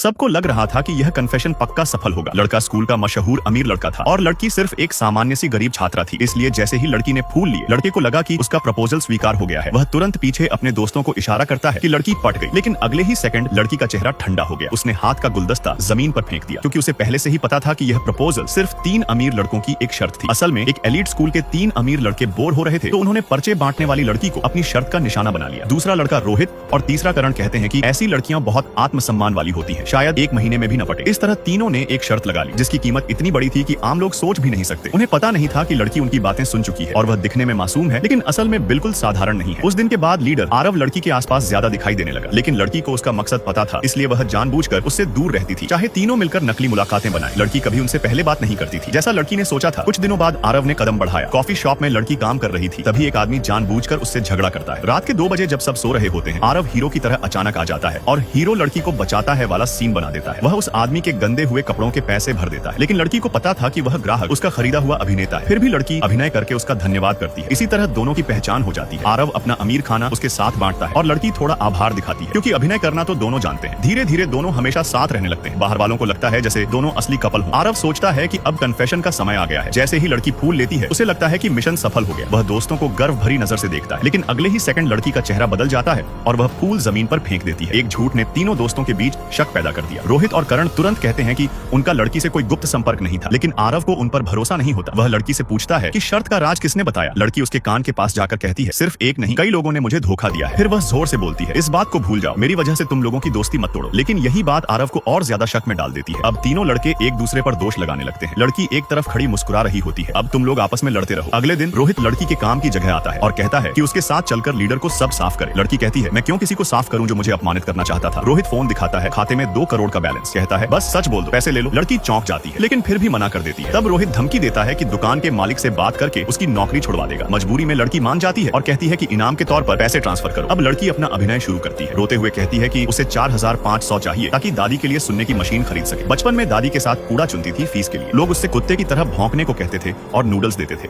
सबको लग रहा था कि यह कन्फेशन पक्का सफल होगा। लड़का स्कूल का मशहूर अमीर लड़का था और लड़की सिर्फ एक सामान्य सी गरीब छात्रा थी। इसलिए जैसे ही लड़की ने फूल लिए, लड़के को लगा कि उसका प्रपोजल स्वीकार हो गया है। वह तुरंत पीछे अपने दोस्तों को इशारा करता है कि लड़की पट गई, लेकिन अगले ही सेकंड लड़की का चेहरा ठंडा हो गया। उसने हाथ का गुलदस्ता जमीन पर फेंक दिया, क्योंकि उसे पहले से ही पता था कि यह प्रपोजल सिर्फ 3 अमीर लड़कों की एक शर्त थी। असल में एक एलीट स्कूल के 3 अमीर लड़के बोर हो रहे थे, तो उन्होंने पर्चे बांटने वाली लड़की को अपनी शर्त का निशाना बना लिया। दूसरा लड़का रोहित और तीसरा करण कहते हैं कि ऐसी लड़कियां बहुत आत्मसम्मान वाली होती हैं, शायद 1 महीने में भी न पटे। इस तरह तीनों ने एक शर्त लगा ली, जिसकी कीमत इतनी बड़ी थी कि आम लोग सोच भी नहीं सकते। उन्हें पता नहीं था कि लड़की उनकी बातें सुन चुकी है और वह दिखने में मासूम है, लेकिन असल में बिल्कुल साधारण नहीं है। उस दिन के बाद लीडर आरव लड़की के आसपास ज्यादा दिखाई देने लगा, लेकिन लड़की को उसका मकसद पता था, इसलिए वह जानबूझकर उससे दूर रहती थी, चाहे तीनों मिलकर नकली मुलाकातें बनाए। लड़की कभी उनसे पहले बात नहीं करती थी, जैसा लड़की ने सोचा था। कुछ दिनों बाद आरव ने कदम बढ़ाया। कॉफी शॉप में लड़की काम कर रही थी, तभी एक आदमी जानबूझकर उससे झगड़ा करता है। रात के 2 बजे जब सब सो रहे होते हैं, आरव हीरो की तरह अचानक आ जाता है और हीरो लड़की को बचाता है वाला सीन बना देता है। वह उस आदमी के गंदे हुए कपड़ों के पैसे भर देता है, लेकिन लड़की को पता था कि वह ग्राहक उसका खरीदा हुआ अभिनेता है। फिर भी लड़की अभिनय करके उसका धन्यवाद करती है। इसी तरह दोनों की पहचान हो जाती है। आरव अपना अमीर खाना उसके साथ बांटता है और लड़की थोड़ा आभार दिखाती है, क्योंकि अभिनय करना तो दोनों जानते हैं। धीरे धीरे दोनों हमेशा साथ रहने लगते हैं। बाहर वालों को लगता है जैसे दोनों असली कपल हो। आरव सोचता है कि अब कन्फेशन का समय आ गया है। जैसे ही लड़की फूल लेती है, उसे लगता है कि मिशन सफल हो गया। वह दोस्तों को गर्व भरी नजर से देखता है, लेकिन अगले ही सेकंड लड़की का चेहरा बदल जाता है और वह फूल जमीन पर फेंक देती है। एक झूठ ने तीनों दोस्तों के बीच शक पैदा कर दिया। रोहित और करण तुरंत कहते हैं कि उनका लड़की से कोई गुप्त संपर्क नहीं था, लेकिन आरव को उन पर भरोसा नहीं होता। वह लड़की से पूछता है कि शर्त का राज किसने बताया। लड़की उसके कान के पास जाकर कहती है, सिर्फ एक नहीं, कई लोगों ने मुझे धोखा दिया है। फिर वह जोर से बोलती है, इस बात को भूल जाओ, मेरी वजह से तुम लोगों की दोस्ती मत तोड़ो। लेकिन यही बात आरव को और ज्यादा शक में डाल देती है। अब तीनों लड़के एक दूसरे पर दोष लगाने लगते हैं। लड़की एक तरफ खड़ी मुस्कुरा रही होती है, अब तुम लोग आपस में लड़ते रहो। अगले दिन रोहित लड़की के काम की जगह आता है और कहता है कि उसके साथ चलकर लीडर को सब साफ करे। लड़की कहती है, मैं क्यों किसी को साफ करूं जो मुझे अपमानित करना चाहता था। रोहित फोन दिखाता है, खाते में 2 करोड़ का बैलेंस। कहता है, बस सच बोल दो, पैसे ले लो। लड़की चौंक जाती है, लेकिन फिर भी मना कर देती है। तब रोहित धमकी देता है कि दुकान के मालिक से बात करके उसकी नौकरी छुड़वा देगा। मजबूरी में लड़की मान जाती है और कहती है कि इनाम के तौर पर पैसे ट्रांसफर करो। अब लड़की अपना अभिनय शुरू करती है। रोते हुए कहती है कि उसे 4500 चाहिए ताकि दादी के लिए सुनने की मशीन खरीद सके। बचपन में दादी के साथ कूड़ा चुनती थी फीस के लिए। लोग उससे कुत्ते की तरह भौंकने को कहते थे और नूडल्स देते थे।